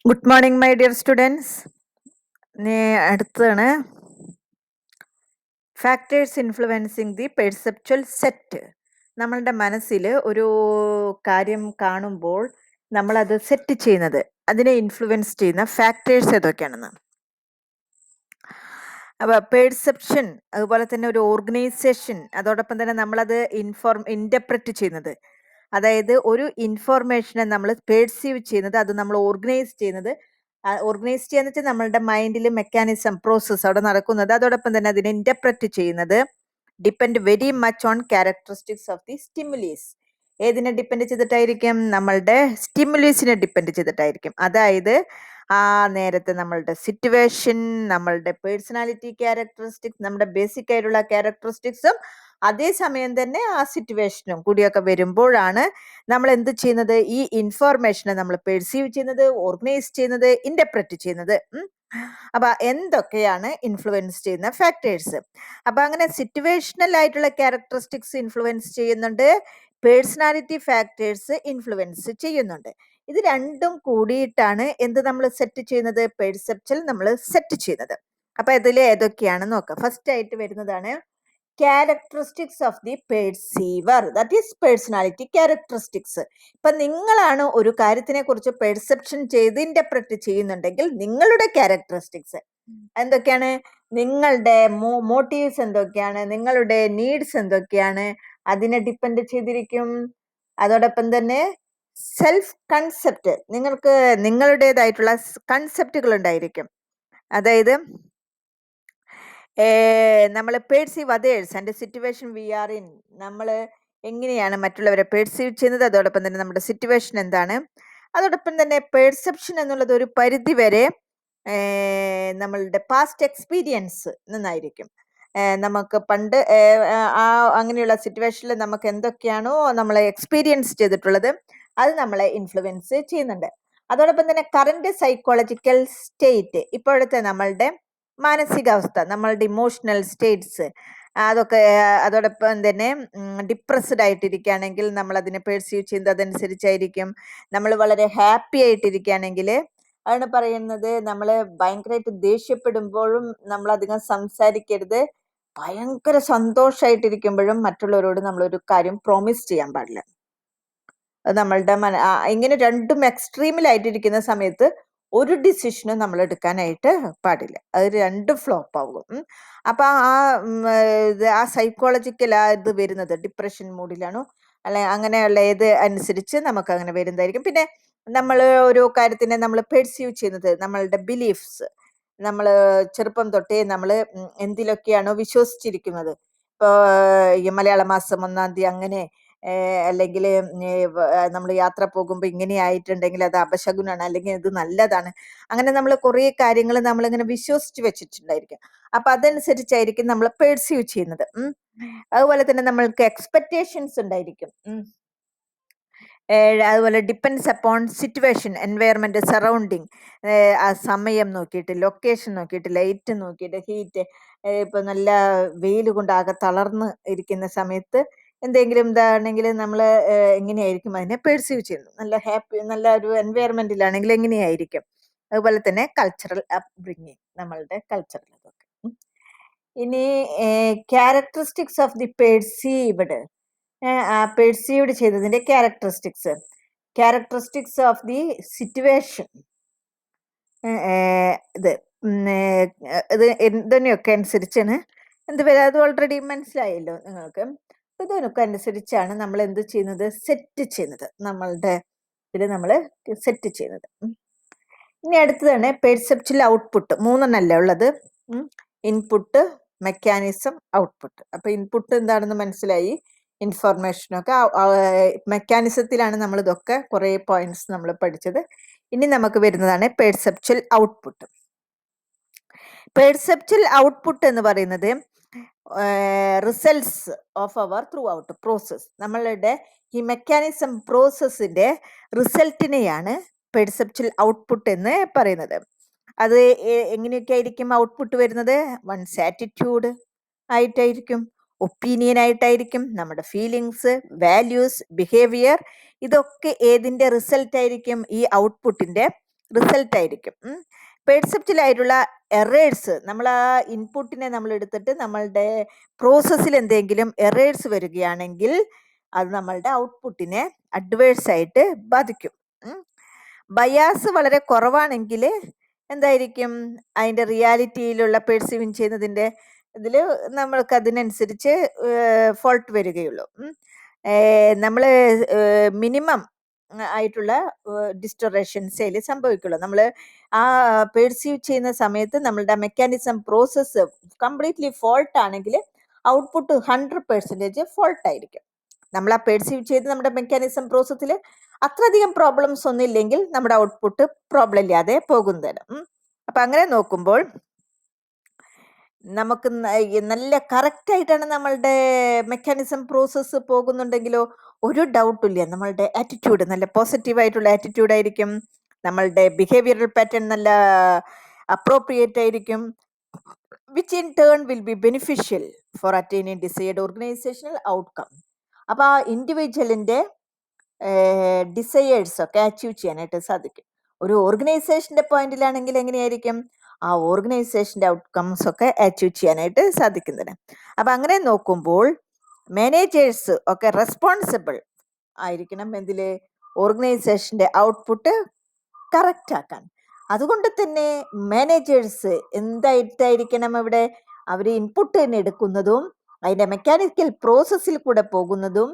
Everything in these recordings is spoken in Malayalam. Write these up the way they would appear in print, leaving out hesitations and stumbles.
Good morning my dear students. അടുത്താണ് factors influencing the perceptual set. നമ്മളുടെ മനസ്സിൽ ഒരു കാര്യം കാണുമ്പോൾ നമ്മളത് സെറ്റ് ചെയ്യുന്നത്, അതിനെ ഇൻഫ്ലുവൻസ് ചെയ്യുന്ന ഫാക്ടേഴ്സ് ഏതൊക്കെയാണെന്ന്. അപ്പോൾ പെർസെപ്ഷൻ, അതുപോലെ തന്നെ ഒരു ഓർഗനൈസേഷൻ, അതോടൊപ്പം തന്നെ നമ്മളത് ഇൻ്റർപ്രറ്റ് ചെയ്യുന്നത്, അതായത് ഒരു ഇൻഫോർമേഷനെ നമ്മൾ പെർസീവ് ചെയ്യുന്നത്, അത് നമ്മൾ ഓർഗനൈസ് ചെയ്യുന്നത്. ഓർഗനൈസ് ചെയ്യാന്ന് വെച്ചാൽ നമ്മളുടെ മൈൻഡിൽ മെക്കാനിസം പ്രോസസ്സ് അവിടെ നടക്കുന്നത്. അതോടൊപ്പം തന്നെ അതിനെ ഇന്റർപ്രറ്റ് ചെയ്യുന്നത് depend very much on characteristics of the stimulus. ഏതിനെ ഡിപ്പെൻഡ് ചെയ്തിട്ടായിരിക്കും? നമ്മളുടെ സ്റ്റിമുലീസിനെ ഡിപ്പെൻഡ് ചെയ്തിട്ടായിരിക്കും. അതായത് ആ നേരത്തെ നമ്മളുടെ സിറ്റുവേഷൻ, നമ്മളുടെ പേഴ്സണാലിറ്റി ക്യാരക്ടറിസ്റ്റിക്സ്, നമ്മുടെ ബേസിക് ആയിട്ടുള്ള ക്യാരക്ടറിസ്റ്റിക്സും അതേസമയം തന്നെ ആ സിറ്റുവേഷനും കൂടിയൊക്കെ വരുമ്പോഴാണ് നമ്മൾ എന്ത് ചെയ്യുന്നത്? ഈ ഇൻഫോർമേഷനെ നമ്മൾ പെർസീവ് ചെയ്യുന്നത്, ഓർഗനൈസ് ചെയ്യുന്നത്, ഇന്റർപ്രറ്റ് ചെയ്യുന്നത്. അപ്പൊ എന്തൊക്കെയാണ് ഇൻഫ്ലുവൻസ് ചെയ്യുന്ന ഫാക്ടേഴ്സ്? അപ്പൊ അങ്ങനെ സിറ്റുവേഷണൽ ആയിട്ടുള്ള ക്യാരക്ടറിസ്റ്റിക്സ് ഇൻഫ്ലുവൻസ് ചെയ്യുന്നുണ്ട്, പേഴ്സണാലിറ്റി ഫാക്ടേഴ്സ് ഇൻഫ്ലുവൻസ് ചെയ്യുന്നുണ്ട്. ഇത് രണ്ടും കൂടിയിട്ടാണ് എന്ത് നമ്മൾ സെറ്റ് ചെയ്യുന്നത്? പെർസെപ്ച്വൽ നമ്മൾ സെറ്റ് ചെയ്യുന്നത്. അപ്പൊ ഇതിൽ ഏതൊക്കെയാണെന്ന് നോക്കാം. ഫസ്റ്റ് ആയിട്ട് വരുന്നതാണ് characteristics of the perceiver, that is personality characteristics. ഇപ്പൊ നിങ്ങളാണ് ഒരു കാര്യത്തിനെ കുറിച്ച് പെർസെപ്ഷൻ ചെയ്ത് ഇന്റർപ്രറ്റ് ചെയ്യുന്നുണ്ടെങ്കിൽ നിങ്ങളുടെ ക്യാരക്ടറിസ്റ്റിക്സ് എന്തൊക്കെയാണ്? നിങ്ങളുടെ മോട്ടീവ്സ് എന്തൊക്കെയാണ്? നിങ്ങളുടെ നീഡ്സ് എന്തൊക്കെയാണ്? അതിനെ ഡിപ്പെൻഡ് ചെയ്തിരിക്കും. അതോടൊപ്പം തന്നെ സെൽഫ് കൺസെപ്റ്റ്, നിങ്ങൾക്ക് നിങ്ങളുടേതായിട്ടുള്ള കൺസെപ്റ്റുകൾ ഉണ്ടായിരിക്കും. അതായത് നമ്മൾ perceive others and situation V are in, നമ്മൾ എങ്ങനെയാണ് മറ്റുള്ളവരെ പേഴ്സീവ് ചെയ്യുന്നത്, അതോടൊപ്പം തന്നെ നമ്മുടെ സിറ്റുവേഷൻ എന്താണ്. അതോടൊപ്പം തന്നെ പെർസെപ്ഷൻ എന്നുള്ളത് ഒരു പരിധി വരെ നമ്മളുടെ പാസ്റ്റ് എക്സ്പീരിയൻസ് നിന്നായിരിക്കും. നമുക്ക് പണ്ട് അങ്ങനെയുള്ള സിറ്റുവേഷനിൽ നമുക്ക് എന്തൊക്കെയാണോ നമ്മൾ എക്സ്പീരിയൻസ് ചെയ്തിട്ടുള്ളത് അത് നമ്മളെ ഇൻഫ്ലുവൻസ് ചെയ്യുന്നുണ്ട്. അതോടൊപ്പം തന്നെ കറന്റ് സൈക്കോളജിക്കൽ സ്റ്റേറ്റ്, ഇപ്പോഴത്തെ നമ്മളുടെ മാനസികാവസ്ഥ, നമ്മളുടെ ഇമോഷണൽ സ്റ്റേറ്റ്സ്, അതൊക്കെ. അതോടൊപ്പം തന്നെ ഡിപ്രസ്ഡ് ആയിട്ടിരിക്കുകയാണെങ്കിൽ നമ്മൾ അതിനെ പെർസീവ് ചെയ്യുന്നത് അതനുസരിച്ചായിരിക്കും. നമ്മൾ വളരെ ഹാപ്പി ആയിട്ടിരിക്കുകയാണെങ്കിൽ അതാണ് പറയുന്നത്, നമ്മൾ ഭയങ്കരമായിട്ട് ദേഷ്യപ്പെടുമ്പോഴും നമ്മൾ അധികം സംസാരിക്കരുത്. ഭയങ്കര സന്തോഷമായിട്ടിരിക്കുമ്പോഴും മറ്റുള്ളവരോട് നമ്മളൊരു കാര്യം പ്രോമിസ് ചെയ്യാൻ പാടില്ല. നമ്മളുടെ ഇങ്ങനെ രണ്ടും എക്സ്ട്രീമിലായിട്ടിരിക്കുന്ന സമയത്ത് ഒരു ഡിസിഷനും നമ്മൾ എടുക്കാനായിട്ട് പാടില്ല. അത് രണ്ടും ഫ്ലോപ്പ് ആകും. അപ്പൊ ആ സൈക്കോളജിക്കൽ ഇത് വരുന്നത് ഡിപ്രഷൻ മൂഡിലാണോ അല്ലെ അങ്ങനെയുള്ള ഏത് അനുസരിച്ച് നമുക്ക് അങ്ങനെ വരുന്നതായിരിക്കും. പിന്നെ നമ്മൾ ഓരോ കാര്യത്തിനെ നമ്മൾ പെർസീവ് ചെയ്യുന്നത് നമ്മളുടെ ബിലീഫ്സ്, നമ്മൾ ചെറുപ്പം തൊട്ടേ നമ്മൾ എന്തിലൊക്കെയാണോ വിശ്വസിച്ചിരിക്കുന്നത്. ഇപ്പോ ഈ മലയാള മാസം 1-ാം തീയതി അങ്ങനെ, അല്ലെങ്കിൽ നമ്മൾ യാത്ര പോകുമ്പോൾ ഇങ്ങനെ ആയിട്ടുണ്ടെങ്കിൽ അത് അപശകുനാണ്, അല്ലെങ്കിൽ ഇത് നല്ലതാണ്. അങ്ങനെ നമ്മൾ കുറേ കാര്യങ്ങൾ നമ്മളിങ്ങനെ വിശ്വസിച്ച് വെച്ചിട്ടുണ്ടായിരിക്കും. അപ്പൊ അതനുസരിച്ചായിരിക്കും നമ്മൾ പെർസീവ് ചെയ്യുന്നത്. അതുപോലെ തന്നെ നമ്മൾക്ക് എക്സ്പെക്ടേഷൻസ് ഉണ്ടായിരിക്കും. അതുപോലെ depends upon situation, environment, surrounding, ആ സമയം നോക്കിയിട്ട്, ലൊക്കേഷൻ നോക്കിയിട്ട്, ലൈറ്റ് നോക്കിയിട്ട്, ഹീറ്റ്. ഇപ്പൊ നല്ല വെയിൽ കൊണ്ട് ആകെ തളർന്ന് ഇരിക്കുന്ന സമയത്ത് എന്തെങ്കിലും ഇതാണെങ്കിൽ നമ്മൾ എങ്ങനെയായിരിക്കും അതിനെ പെർസീവ് ചെയ്യുന്നത്? നല്ല ഹാപ്പി, നല്ല ഒരു എൻവയറമെന്റിലാണെങ്കിൽ എങ്ങനെയായിരിക്കും? അതുപോലെ തന്നെ കൾച്ചറൽ അപ്ബ്രിങ്ങിങ്, നമ്മളുടെ കൾച്ചറൽ അതൊക്കെ. ഇനി characteristics of the perceived, perceived ചെയ്തതിന്റെ ക്യാരക്ടറിസ്റ്റിക്സ് ഓഫ് ദി സിറ്റുവേഷൻ, ഇത് ഇതിനൊക്കെ അനുസരിച്ചാണ് എന്ത് വരാ. അത് ഓൾറെഡി മനസ്സിലായല്ലോ നിങ്ങൾക്ക്. ഇതിനൊക്കെ അനുസരിച്ചാണ് നമ്മൾ എന്ത് ചെയ്യുന്നത്? സെറ്റ് ചെയ്യുന്നത്, നമ്മളുടെ ഇത് നമ്മൾ സെറ്റ് ചെയ്യുന്നത്. ഇനി അടുത്തതാണ് പെർസെപ്ച്വൽ ഔട്ട്പുട്ട്. 3 ഉള്ളത്. Input, mechanism, output. അപ്പൊ ഇൻപുട്ട് എന്താണെന്ന് മനസ്സിലായി, ഇൻഫോർമേഷനൊക്കെ. മെക്കാനിസത്തിലാണ് നമ്മൾ ഇതൊക്കെ കുറെ പോയിന്റ്സ് നമ്മൾ പഠിച്ചത്. ഇനി നമുക്ക് വരുന്നതാണ് പെർസെപ്ച്വൽ ഔട്ട്പുട്ട്. പെർസെപ്ച്വൽ ഔട്ട്പുട്ട് എന്ന് പറയുന്നത് results of our throughout process, നമ്മളുടെ ഈ മെക്കാനിസം പ്രോസസ്സിന്റെ റിസൾട്ടിനെയാണ് പെർസെപ്ച്വൽ ഔട്ട്പുട്ട് എന്ന് പറയുന്നത്. അത് എങ്ങനെയൊക്കെ ആയിരിക്കും ഔട്ട്പുട്ട് വരുന്നത്? വൺസ് ആറ്റിറ്റ്യൂഡ് ആയിട്ടായിരിക്കും, ഒപ്പീനിയൻ ആയിട്ടായിരിക്കും, നമ്മുടെ ഫീലിങ്സ്, വാല്യൂസ്, ബിഹേവിയർ. ഇതൊക്കെ ഏതിന്റെ റിസൾട്ട് ആയിരിക്കും? ഈ ഔട്ട്പുട്ടിന്റെ റിസൾട്ട് ആയിരിക്കും. പെർസെപ്റ്റിലായിട്ടുള്ള എറേഴ്സ് നമ്മൾ ആ ഇൻപുട്ടിനെ നമ്മൾ എടുത്തിട്ട് നമ്മളുടെ പ്രോസസ്സിൽ എന്തെങ്കിലും എറേഴ്സ് വരികയാണെങ്കിൽ അത് നമ്മളുടെ ഔട്ട്പുട്ടിനെ അഡ്വേഴ്സ് ആയിട്ട് ബാധിക്കും. ബയാസ് വളരെ കുറവാണെങ്കിൽ എന്തായിരിക്കും അതിൻ്റെ റിയാലിറ്റിയിലുള്ള പെർസീവിങ് ചെയ്യുന്നതിൻ്റെ ഇതിൽ നമ്മൾക്ക് അതിനനുസരിച്ച് ഫോൾട്ട് വരികയുള്ളൂ. നമ്മൾ മിനിമം ആയിട്ടുള്ള ഡിസ്റ്റോറേഷൻസ് അതിൽ സംഭവിക്കുള്ളൂ. നമ്മൾ ആ പെർസീവ് ചെയ്യുന്ന സമയത്ത് നമ്മളുടെ മെക്കാനിസം പ്രോസസ്സ് കംപ്ലീറ്റ്ലി ഫോൾട്ട് ആണെങ്കിൽ ഔട്ട്പുട്ട് 100% ഫോൾട്ട് ആയിരിക്കും. നമ്മൾ ആ പെർസീവ് ചെയ്ത് നമ്മുടെ മെക്കാനിസം പ്രോസസ്സിൽ അത്രയധികം പ്രോബ്ലംസ് ഒന്നും ഇല്ലെങ്കിൽ നമ്മുടെ ഔട്ട്പുട്ട് പ്രോബ്ലം ഇല്ലാതെ പോകുന്നതാണ്. അപ്പൊ അങ്ങനെ നോക്കുമ്പോൾ നമുക്ക് നല്ല കറക്റ്റ് ആയിട്ടാണ് നമ്മളുടെ മെക്കാനിസം പ്രോസസ്സ് പോകുന്നുണ്ടെങ്കിലോ ഒരു ഡൗട്ടും ഇല്ല. നമ്മളുടെ ആറ്റിറ്റ്യൂഡ് നല്ല പോസിറ്റീവ് ആയിട്ടുള്ള ആറ്റിറ്റ്യൂഡ് ആയിരിക്കും. നമ്മളുടെ ബിഹേവിയറൽ പാറ്റേൺ നല്ല അപ്രോപ്രിയേറ്റ് ആയിരിക്കും, which in turn will be beneficial four attaining decide organisational outcome. അപ്പൊ ആ ഇൻഡിവിജ്വലിന്റെ ഡിസയേഴ്സ് ഒക്കെ അച്ചീവ് ചെയ്യാനായിട്ട് സാധിക്കും. ഒരു ഓർഗനൈസേഷന്റെ പോയിന്റിലാണെങ്കിൽ എങ്ങനെയായിരിക്കും ആ ഓർഗനൈസേഷന്റെ ഔട്ട്കംസ് ഒക്കെ അച്ചീവ് ചെയ്യാനായിട്ട് സാധിക്കുന്നത്. അപ്പൊ അങ്ങനെ നോക്കുമ്പോൾ മാനേജേഴ്സ് ഒക്കെ റെസ്പോൺസിബിൾ ആയിരിക്കണം എന്തില് ഓർഗനൈസേഷന്റെ ഔട്ട്പുട്ട് കറക്റ്റ് ആക്കാൻ. അതുകൊണ്ട് തന്നെ മാനേജേഴ്സ് എന്തായിട്ടായിരിക്കണം ഇവിടെ അവർ ഇൻപുട്ട് തന്നെ എടുക്കുന്നതും അതിന്റെ മെക്കാനിക്കൽ പ്രോസസ്സിൽ കൂടെ പോകുന്നതും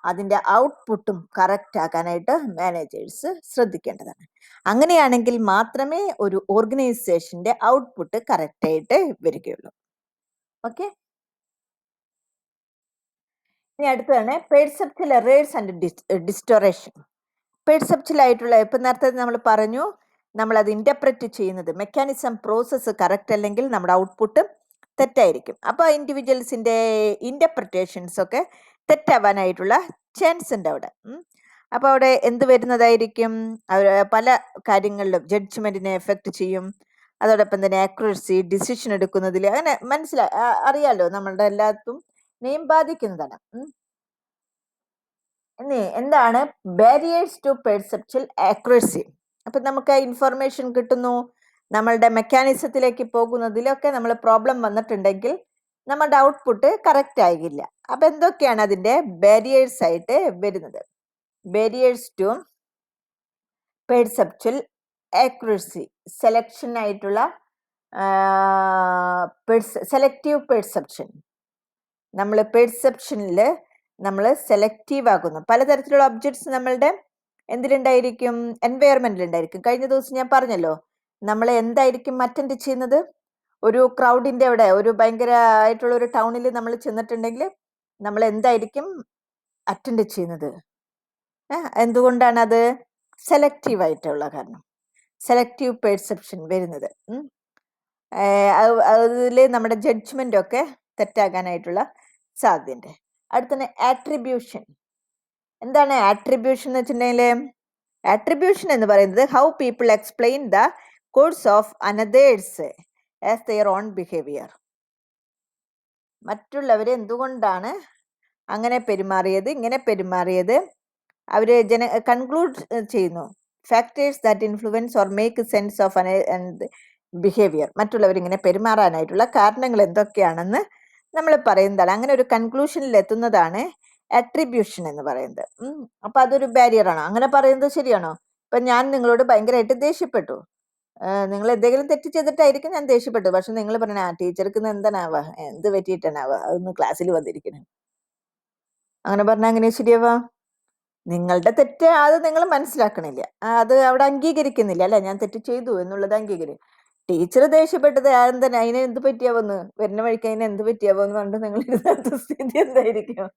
അതിന്റെ ഔട്ട്പുട്ടും കറക്റ്റ് ആക്കാനായിട്ട് മാനേജേഴ്സ് ശ്രദ്ധിക്കേണ്ടതാണ്. അങ്ങനെയാണെങ്കിൽ മാത്രമേ ഒരു ഓർഗനൈസേഷന്റെ ഔട്ട്പുട്ട് കറക്റ്റ് ആയിട്ട് വരികയുള്ളൂ. ഓക്കെ, ഇനി അടുത്തതാണ് പെർസെപ്ച്വൽ എറേഴ്സ് ആൻഡ് ഡിസ്റ്റോറേഷൻ. പെർസെപ്ച്വൽ ആയിട്ടുള്ള ഇപ്പൊ നേരത്തെ നമ്മൾ പറഞ്ഞു നമ്മൾ അത് ഇന്റർപ്രറ്റ് ചെയ്യുന്നത് മെക്കാനിസം പ്രോസസ്സ് കറക്റ്റ് അല്ലെങ്കിൽ നമ്മുടെ ഔട്ട്പുട്ട് തെറ്റായിരിക്കും. അപ്പൊ ഇൻഡിവിജ്വൽസിന്റെ ഇന്റർപ്രിറ്റേഷൻസ് ഒക്കെ തെറ്റാവാനായിട്ടുള്ള ചാൻസ് ഉണ്ട് അവിടെ. അപ്പൊ അവിടെ എന്ത് വരുന്നതായിരിക്കും, പല കാര്യങ്ങളിലും ജഡ്ജ്മെന്റിനെ എഫക്ട് ചെയ്യും. അതോടൊപ്പം തന്നെ ആക്യുറസി, ഡിസിഷൻ എടുക്കുന്നതിൽ അങ്ങനെ അറിയാലോ നമ്മളുടെ എല്ലാത്തും നെയിം ബാധിക്കുന്നതാണ്. ഇനി എന്താണ് ബാരിയേഴ്സ് ടു പെർസെപ്ച്വൽ ആക്യുറസി? അപ്പൊ നമുക്ക് ഇൻഫർമേഷൻ കിട്ടുന്നു, നമ്മളുടെ മെക്കാനിസത്തിലേക്ക് പോകുന്നതിലൊക്കെ നമ്മൾ പ്രോബ്ലം വന്നിട്ടുണ്ടെങ്കിൽ നമ്മുടെ ഔട്ട്പുട്ട് കറക്റ്റ് ആകില്ല. അപ്പൊ എന്തൊക്കെയാണ് അതിന്റെ ബാരിയേഴ്സ് ആയിട്ട് വരുന്നത്? Barriers to perceptual accuracy, selection ആയിട്ടുള്ള സെലക്റ്റീവ് പെർസെപ്ഷൻ. നമ്മൾ പെർസെപ്ഷനിൽ നമ്മൾ സെലക്റ്റീവ് ആകുന്നു. പലതരത്തിലുള്ള ഒബ്ജക്ട്സ് നമ്മളുടെ എന്തിലുണ്ടായിരിക്കും, എൻവയറമെന്റിൽ ഉണ്ടായിരിക്കും. കഴിഞ്ഞ ദിവസം ഞാൻ പറഞ്ഞല്ലോ നമ്മൾ എന്തായിരിക്കും അറ്റൻഡ് ചെയ്യുന്നത്. ഒരു ക്രൗഡിന്റെ അവിടെ ഒരു ഭയങ്കര ആയിട്ടുള്ള ഒരു ടൗണിൽ നമ്മൾ ചെന്നിട്ടുണ്ടെങ്കിൽ നമ്മൾ എന്തായിരിക്കും അറ്റൻഡ് ചെയ്യുന്നത്? എന്തുകൊണ്ടാണ് അത്? സെലക്റ്റീവ് ആയിട്ടുള്ള കാരണം, സെലക്റ്റീവ് പെർസെപ്ഷൻ വരുന്നത്. അതിൽ നമ്മുടെ ജഡ്ജ്മെന്റ് ഒക്കെ തെറ്റാകാനായിട്ടുള്ള സാധ്യതയുണ്ട്. അടുത്ത ആട്രിബ്യൂഷൻ. എന്താണ് ആട്രിബ്യൂഷൻ എന്ന് വെച്ചിട്ടുണ്ടെങ്കിൽ, ആട്രിബ്യൂഷൻ എന്ന് പറയുന്നത് how people explain the course of another's as their own behaviour. മറ്റുള്ളവർ എന്തുകൊണ്ടാണ് അങ്ങനെ പെരുമാറിയത്, ഇങ്ങനെ പെരുമാറിയത്, അവര് കൺക്ലൂഡ് ചെയ്യുന്നു. Factors that influence or make sense of behaviour. മറ്റുള്ളവർ ഇങ്ങനെ പെരുമാറാനായിട്ടുള്ള കാരണങ്ങൾ എന്തൊക്കെയാണെന്ന് നമ്മൾ പറയുന്നതാണ്. അങ്ങനെ ഒരു കൺക്ലൂഷനിൽ എത്തുന്നതാണ് അട്രിബ്യൂഷൻ എന്ന് പറയുന്നത്. അപ്പൊ അതൊരു ബാരിയർ ആണോ? അങ്ങനെ പറയുന്നത് ശരിയാണോ? ഇപ്പൊ ഞാൻ നിങ്ങളോട് ഭയങ്കരമായിട്ട് ദേഷ്യപ്പെട്ടു, നിങ്ങൾ എന്തെങ്കിലും തെറ്റ് ചെയ്തിട്ടായിരിക്കും ഞാൻ ദേഷ്യപ്പെട്ടു. പക്ഷെ നിങ്ങൾ പറഞ്ഞ ടീച്ചർക്ക് എന്താണാവാ, എന്ത് പറ്റിയിട്ടാണാവാ, അതൊന്ന് ക്ലാസ്സിൽ വന്നിരിക്കണം, അങ്ങനെ പറഞ്ഞാൽ അങ്ങനെ ശരിയാവാ? നിങ്ങളുടെ തെറ്റ് അത് നിങ്ങൾ മനസ്സിലാക്കണില്ല, അത് അവിടെ അംഗീകരിക്കുന്നില്ല അല്ലെ, ഞാൻ തെറ്റ് ചെയ്തു എന്നുള്ളത് അംഗീകരിക്കും. ടീച്ചർ ദേഷ്യപ്പെട്ടത് എന്താണ്, അതിനെ എന്ത് പറ്റിയാവോന്ന്, വരുന്ന വഴിക്ക് അതിനെ എന്ത് പറ്റിയാവോന്ന് പറഞ്ഞിട്ട് നിങ്ങൾ ഇരുന്ന സ്ഥിതി എന്തായിരിക്കും?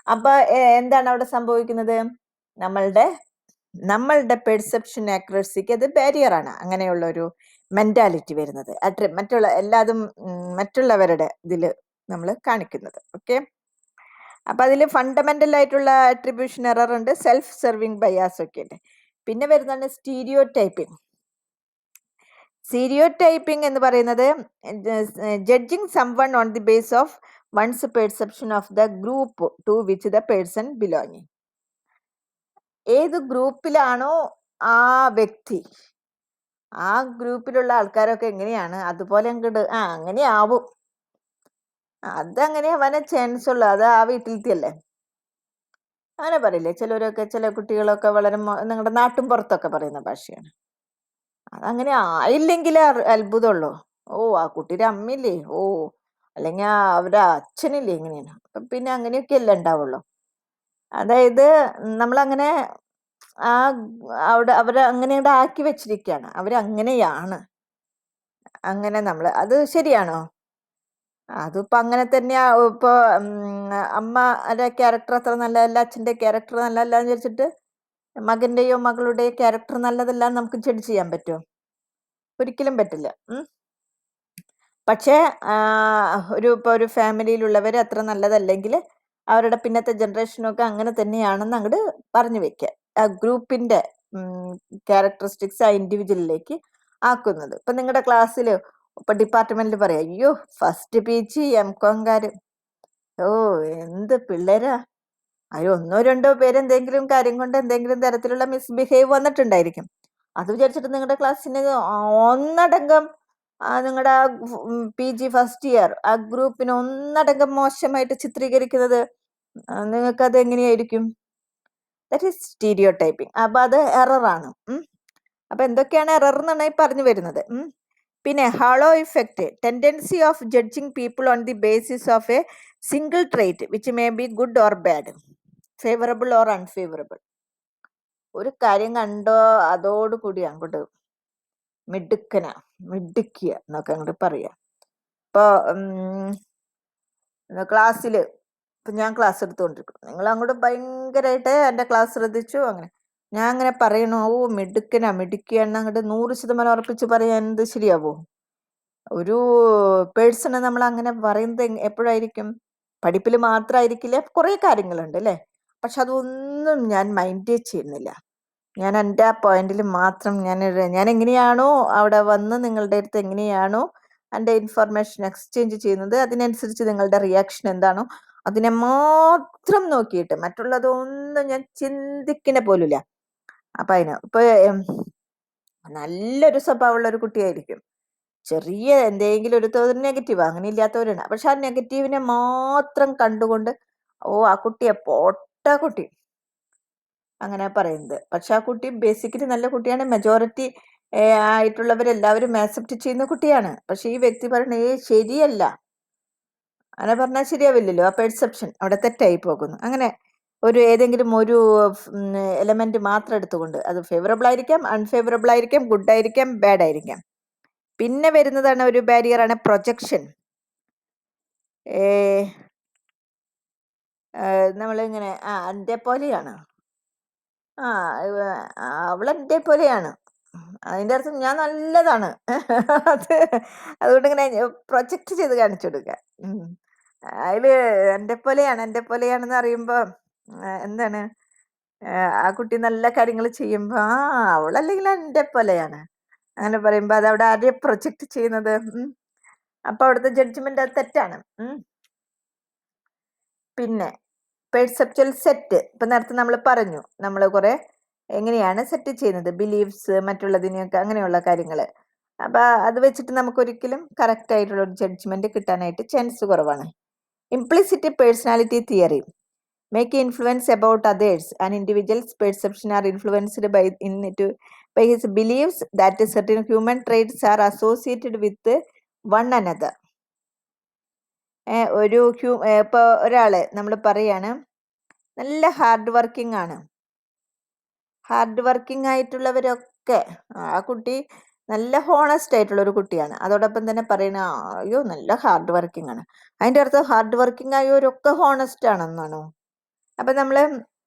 അപ്പൊ എന്താണ് അവിടെ സംഭവിക്കുന്നത്? നമ്മളുടെ പെർസെപ്ഷൻ ആക്യുറസിക്ക് അത് ബാരിയർ ആണ് അങ്ങനെയുള്ള ഒരു മെന്റാലിറ്റി വരുന്നത്. മറ്റുള്ളവരുടെ ഇതില് നമ്മൾ കാണിക്കുന്നത്. ഓക്കെ, അപ്പൊ അതിൽ ഫണ്ടമെന്റൽ ആയിട്ടുള്ള അട്രിബ്യൂഷൻ എറർ ഉണ്ട്, സെൽഫ് സെർവിങ് ബയാസ് ഒക്കെ ഉണ്ട്. പിന്നെ വരുന്നതാണ് സ്റ്റീരിയോ ടൈപ്പിംഗ്. സ്റ്റീരിയോ ടൈപ്പിംഗ് എന്ന് പറയുന്നത് judging someone on the base of one's perception of the group to which the person belonging. ഏത് ഗ്രൂപ്പിലാണോ ആ വ്യക്തി ആ ഗ്രൂപ്പിലുള്ള ആൾക്കാരൊക്കെ എങ്ങനെയാണ് അതുപോലെ അങ്ങോട്ട് അങ്ങനെ ആവും. അതങ്ങനെ അവനെ ചാൻസ് ഉള്ളു. അത് ആ വീട്ടിലത്തെയല്ലേ. അങ്ങനെ പറയില്ലേ ചിലരൊക്കെ, ചില കുട്ടികളൊക്കെ വളരെ നിങ്ങളുടെ നാട്ടും പുറത്തൊക്കെ പറയുന്ന ഭാഷയാണ്. അതങ്ങനെ ആയില്ലെങ്കിൽ അത്ഭുതമുള്ളൂ. ഓ, ആ കുട്ടിയുടെ അമ്മയില്ലേ, ഓ അല്ലെങ്കിൽ അവരുടെ അച്ഛനില്ലേ, എങ്ങനെയാണ്. അപ്പം പിന്നെ അങ്ങനെയൊക്കെയല്ലേ ഉണ്ടാവുള്ളൂ. അതായത് നമ്മളങ്ങനെ ആ അവിടെ അവരെ അങ്ങനെ ആക്കി വെച്ചിരിക്കുകയാണ്. അവരങ്ങനെയാണ്. അങ്ങനെ നമ്മൾ അത് ശരിയാണോ? അതിപ്പോ അങ്ങനെ തന്നെയാ. ഇപ്പൊ അമ്മയുടെ ക്യാരക്ടർ അത്ര നല്ലതല്ല, അച്ഛന്റെ ക്യാരക്ടർ നല്ലതല്ല എന്ന് വിചാരിച്ചിട്ട് മകന്റെയോ മകളുടെയോ ക്യാരക്ടർ നല്ലതല്ല എന്ന് നമുക്ക് ജഡ്ജ് ചെയ്യാൻ പറ്റുമോ? ഒരിക്കലും പറ്റില്ല. പക്ഷേ ഇപ്പൊ ഒരു ഫാമിലിയിലുള്ളവർ അത്ര നല്ലതല്ലെങ്കിൽ അവരുടെ പിന്നത്തെ ജനറേഷനൊക്കെ അങ്ങനെ തന്നെയാണെന്ന് അങ്ങോട്ട് പറഞ്ഞു വെക്കുക. ആ ഗ്രൂപ്പിന്റെ ക്യാരക്ടറിസ്റ്റിക്സ് ആ ഇൻഡിവിജ്വലിലേക്ക് ആക്കുന്നത്. ഇപ്പൊ നിങ്ങളുടെ ക്ലാസ്സിൽ ഇപ്പൊ ഡിപ്പാർട്ട്മെന്റിൽ പറയാം, അയ്യോ ഫസ്റ്റ് PG MCOംകാര്, ഓ എന്ത് പിള്ളേരാ, അയ്യോ ഒന്നോ രണ്ടോ പേര് എന്തെങ്കിലും കാര്യം കൊണ്ട് എന്തെങ്കിലും തരത്തിലുള്ള മിസ്ബിഹേവ് വന്നിട്ടുണ്ടായിരിക്കും. അത് വിചാരിച്ചിട്ട് നിങ്ങളുടെ ക്ലാസ്സിന് ഒന്നടങ്കം നിങ്ങളുടെ ആ PG ഫസ്റ്റ് ഇയർ ആ ഗ്രൂപ്പിനെ ഒന്നടങ്കം മോശമായിട്ട് ചിത്രീകരിക്കുന്നത് നിങ്ങൾക്ക് അത് എങ്ങനെയായിരിക്കും? That is stereo typing. അപ്പൊ അത് എററാണ്. അപ്പൊ എന്തൊക്കെയാണ് എറർ എന്നാണ് പറഞ്ഞു വരുന്നത്. പിന്നെ halo effect, tendency of judging people on the basis of a single trait which may be good or bad, favourable or unfavourable. ഒരു കാര്യം കണ്ടോ അതോടുകൂടി അങ്ങോട്ട് മിടുക്കിയ എന്നൊക്കെ അങ്ങോട്ട് പറയാം. ഇപ്പൊ ക്ലാസ്സിൽ ഇപ്പൊ ഞാൻ ക്ലാസ് എടുത്തുകൊണ്ടിരിക്കും, നിങ്ങൾ അങ്ങോട്ട് ഭയങ്കരമായിട്ട് എൻ്റെ ക്ലാസ് ശ്രദ്ധിച്ചു, അങ്ങനെ ഞാൻ അങ്ങനെ പറയണു, ഓ മിടുക്കിയെന്ന് അങ്ങോട്ട് 100% ഉറപ്പിച്ച് പറയാൻ എന്ത് ശരിയാവോ? ഒരു പേഴ്സണ് നമ്മൾ അങ്ങനെ പറയുന്നത് എപ്പോഴായിരിക്കും? പഠിപ്പിൽ മാത്രമായിരിക്കില്ല, കുറെ കാര്യങ്ങളുണ്ട് അല്ലേ. പക്ഷെ അതൊന്നും ഞാൻ മൈൻഡ് ചെയ്യുന്നില്ല. ഞാൻ എൻ്റെ ആ പോയിന്റിൽ മാത്രം ഞാൻ എങ്ങനെയാണോ അവിടെ വന്ന് നിങ്ങളുടെ അടുത്ത് എങ്ങനെയാണോ എൻ്റെ ഇൻഫർമേഷൻ എക്സ്ചേഞ്ച് ചെയ്യുന്നത്, അതിനനുസരിച്ച് നിങ്ങളുടെ റിയാക്ഷൻ എന്താണോ അതിനെ മാത്രം നോക്കിയിട്ട് മറ്റുള്ളതൊന്നും ഞാൻ ചിന്തിക്കുന്ന പോലുമില്ല. അപ്പൊ ഇപ്പൊ നല്ലൊരു സ്വഭാവമുള്ള ഒരു കുട്ടിയായിരിക്കും, ചെറിയ എന്തെങ്കിലും ഒരു തോതിൽ നെഗറ്റീവ്, അങ്ങനെ ഇല്ലാത്തവരുണ്ട്. പക്ഷെ ആ നെഗറ്റീവിനെ മാത്രം കണ്ടുകൊണ്ട് ആ കുട്ടിയെ പൊട്ട കുട്ടി അങ്ങനെ പറയുന്നത്. പക്ഷെ ആ കുട്ടി ബേസിക്കലി നല്ല കുട്ടിയാണ്, മെജോറിറ്റി ആയിട്ടുള്ളവരെല്ലാവരും ആക്സെപ്റ്റ് ചെയ്യുന്ന കുട്ടിയാണ്. പക്ഷെ ഈ വ്യക്തി പറയണേ ശരിയല്ല, അങ്ങനെ പറഞ്ഞാൽ ശരിയാവില്ലല്ലോ. ആ പെർസെപ്ഷൻ അവിടെ തെറ്റായി പോകുന്നു. അങ്ങനെ ഏതെങ്കിലും ഒരു എലമെന്റ് മാത്രം എടുത്തുകൊണ്ട് അത് ഫേവറബിൾ ആയിരിക്കാം, അൺഫേവറബിൾ ആയിരിക്കാം, ഗുഡ് ആയിരിക്കാം, ബാഡ് ആയിരിക്കാം. പിന്നെ വരുന്നതാണ് ഒരു ബാരിയറാണ് പ്രൊജക്ഷൻ. നമ്മളിങ്ങനെ എൻ്റെ പോലെയാണ്, അവളെൻ്റെ പോലെയാണ്, അതിൻ്റെ അർത്ഥം ഞാൻ നല്ലതാണ്. അതുകൊണ്ട് ഇങ്ങനെ പ്രൊജക്റ്റ് ചെയ്ത് കാണിച്ചു കൊടുക്കുക. അതില് എൻ്റെ പോലെയാണെന്ന് അറിയുമ്പോ എന്താണ്, ആ കുട്ടി നല്ല കാര്യങ്ങൾ ചെയ്യുമ്പോ അവളല്ലെങ്കിൽ എൻ്റെ പോലെയാണ് അങ്ങനെ പറയുമ്പോ അത് അവിടെ ആരെയും പ്രൊജക്റ്റ് ചെയ്യുന്നത്. അപ്പൊ അവിടുത്തെ ജഡ്ജ്മെന്റ് അത് തെറ്റാണ്. പിന്നെ പെർസെപ്ച്വൽ സെറ്റ്, ഇപ്പൊ നേരത്തെ നമ്മൾ പറഞ്ഞു, നമ്മൾ കുറെ എങ്ങനെയാണ് സെറ്റ് ചെയ്യുന്നത്, ബിലീഫ്സ് മറ്റുള്ളതിനെയൊക്കെ, അങ്ങനെയുള്ള കാര്യങ്ങള്. അപ്പൊ അത് വെച്ചിട്ട് നമുക്ക് ഒരിക്കലും കറക്റ്റ് ആയിട്ടുള്ള ഒരു ജഡ്ജ്മെന്റ് കിട്ടാനായിട്ട് ചാൻസ് കുറവാണ്. Implicit personality theory make influence about others. An individual's perception are influenced by his beliefs that certain human traits are associated with one another. ഇപ്പൊ ഒരാള് നമ്മൾ പറയാണ് നല്ല ഹാർഡ് വർക്കിംഗ് ആണ്, ഹാർഡ് വർക്കിംഗ് ആയിട്ടുള്ളവരൊക്കെ ആ കുട്ടി നല്ല ഹോണസ്റ്റ് ആയിട്ടുള്ള ഒരു കുട്ടിയാണ്, അതോടൊപ്പം തന്നെ പറയണ അയ്യോ നല്ല ഹാർഡ് വർക്കിംഗ് ആണ്, അതിന്റെ അർത്ഥം ഹാർഡ് വർക്കിംഗ് ആയവരൊക്കെ ഹോണസ്റ്റ് ആണെന്നാണോ? അപ്പൊ നമ്മള്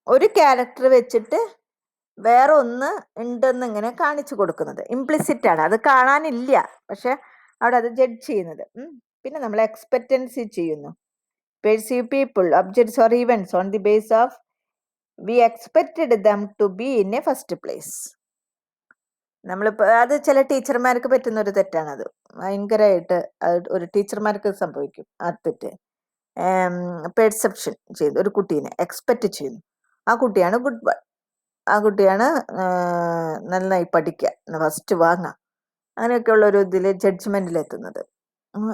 ഒരു ക്യാരക്ടർ വെച്ചിട്ട് വേറെ ഒന്ന് ഉണ്ടെന്ന് ഇങ്ങനെ കാണിച്ചു കൊടുക്കുന്നത് ഇംപ്ലിസിറ്റ് ആണ്, അത് കാണാനില്ല, പക്ഷെ അവിടെ അത് ജഡ്ജ് ചെയ്യുന്നത്. പിന്നെ നമ്മൾ എക്സ്പെക്റ്റൻസി ചെയ്യുന്നു. Perceive people objects or events on the base of we expected them to be in a first place. നമ്മളിപ്പോ അത് ചില ടീച്ചർമാർക്ക് പറ്റുന്ന ഒരു തെറ്റാണത്, ഭയങ്കരമായിട്ട് ഒരു ടീച്ചർമാർക്ക് സംഭവിക്കും ആ തെറ്റ്. പെർസെപ്ഷൻ ചെയ്തു ഒരു കുട്ടീനെ എക്സ്പെക്റ്റ് ചെയ്യുന്നു, ആ കുട്ടിയാണ് ഗുഡ് ബോയ്, ആ കുട്ടിയാണ് നന്നായി പഠിക്കുക, ഫസ്റ്റ് വാങ്ങാം, അങ്ങനെയൊക്കെയുള്ള ഒരു ഇതിൽ ജഡ്ജ്മെന്റിലെത്തുന്നത്.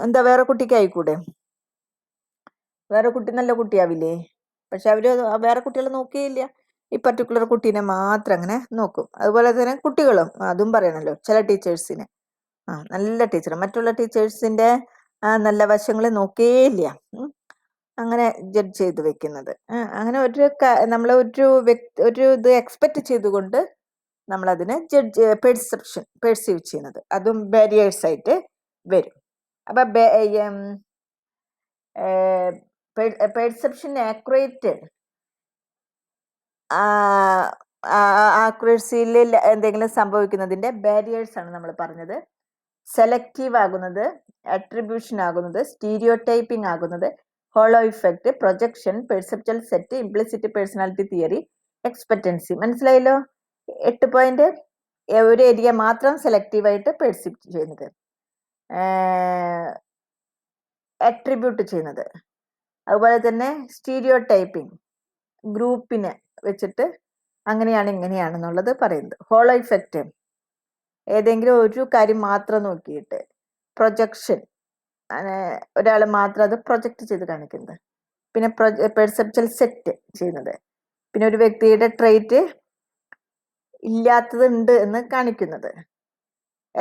എന്താ വേറെ കുട്ടിക്ക് ആയിക്കൂടെ? വേറെ കുട്ടി നല്ല കുട്ടിയാവില്ലേ? പക്ഷെ അവര് വേറെ കുട്ടികളെ നോക്കുകയില്ല, ഈ പർട്ടിക്കുലർ കുട്ടീനെ മാത്രം അങ്ങനെ നോക്കും. അതുപോലെ തന്നെ കുട്ടികളും അതും പറയണല്ലോ, ചില ടീച്ചേഴ്സിന് നല്ല ടീച്ചർ മറ്റുള്ള ടീച്ചേഴ്സിന്റെ നല്ല വശങ്ങൾ നോക്കേയില്ല, അങ്ങനെ ജഡ്ജ് ചെയ്ത് വെക്കുന്നത്. അങ്ങനെ നമ്മൾ ഒരു ഇത് എക്സ്പെക്ട് ചെയ്തുകൊണ്ട് നമ്മളതിനെ പെർസീവ് ചെയ്യുന്നത്, അതും ബാരിയേഴ്സ് ആയിട്ട് വരും. അപ്പൊ പെർസെപ്ഷൻ ആക്യുറസിയിൽ എന്തെങ്കിലും സംഭവിക്കുന്നതിന്റെ ബാരിയേഴ്സ് ആണ് നമ്മൾ പറഞ്ഞത്. സെലക്റ്റീവ് ആകുന്നത്, അട്രിബ്യൂഷൻ ആകുന്നത്, സ്റ്റീരിയോ ടൈപ്പിംഗ് ആകുന്നത്, hollow effect, projection, perceptual set, implicit personality theory, expectancy. മനസ്സിലായല്ലോ? 8 പോയിന്റ്. ഒരു ഏരിയ മാത്രം സെലക്റ്റീവായിട്ട് പെർസീവ് ചെയ്യുന്നത്, അട്രിബ്യൂട്ട് ചെയ്യുന്നത്, അതുപോലെ തന്നെ സ്റ്റീരിയോ ടൈപ്പിംഗ്, ഗ്രൂപ്പിനെ വെച്ചിട്ട് അങ്ങനെയാണ് ഇങ്ങനെയാണെന്നുള്ളത് പറയുന്നത്. ഹോളോ ഇഫക്റ്റ് ഏതെങ്കിലും ഒരു കാര്യം മാത്രം നോക്കിയിട്ട്, പ്രൊജക്ഷൻ ഒരാൾ മാത്രം അത് പ്രൊജക്റ്റ് ചെയ്ത് കാണിക്കുന്നത്, പിന്നെ പെർസെപ്റ്റൽ സെറ്റ് ചെയ്യുന്നത്, പിന്നെ ഒരു വ്യക്തിയുടെ ട്രേറ്റ് ഇല്ലാത്തത് ഉണ്ട് എന്ന് കാണിക്കുന്നത്,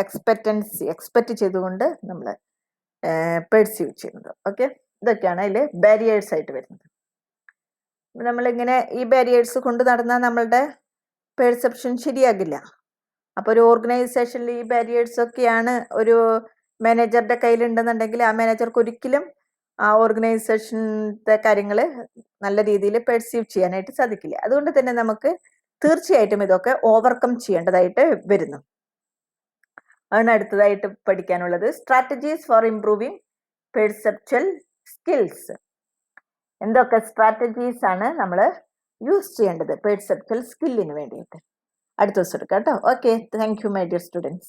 എക്സ്പെക്റ്റ് ചെയ്തുകൊണ്ട് നമ്മൾ പെർസീവ് ചെയ്യുന്നത്. ഓക്കെ, ഇതൊക്കെയാണ് അതിൽ ബാരിയേഴ്സ് ആയിട്ട് വരുന്നത്. നമ്മളിങ്ങനെ ഈ ബാരിയേഴ്സ് കൊണ്ട് നടന്നാൽ നമ്മളുടെ പെർസെപ്ഷൻ ശരിയാകില്ല. അപ്പോൾ ഒരു ഓർഗനൈസേഷനിൽ ഈ ബാരിയേഴ്സ് ഒക്കെയാണ് ഒരു മാനേജറുടെ കയ്യിലുണ്ടെന്നുണ്ടെങ്കിൽ ആ മാനേജർക്ക് ഒരിക്കലും ആ ഓർഗനൈസേഷൻ്റെ കാര്യങ്ങൾ നല്ല രീതിയിൽ പെർസീവ് ചെയ്യാനായിട്ട് സാധിക്കില്ല. അതുകൊണ്ട് തന്നെ നമുക്ക് തീർച്ചയായിട്ടും ഇതൊക്കെ ഓവർകം ചെയ്യേണ്ടതായിട്ട് വരുന്നു. ആണ് അടുത്തതായിട്ട് പഠിക്കാനുള്ളത്, strategies four improving perceptual skills. എന്തൊക്കെ സ്ട്രാറ്റജീസ് ആണ് നമ്മൾ യൂസ് ചെയ്യേണ്ടത് പെർസെപ്ച്വൽ സ്കില്ലിന് വേണ്ടിയിട്ട്? അടുത്ത ദിവസം എടുക്കാം കേട്ടോ. Okay, thank you my dear students.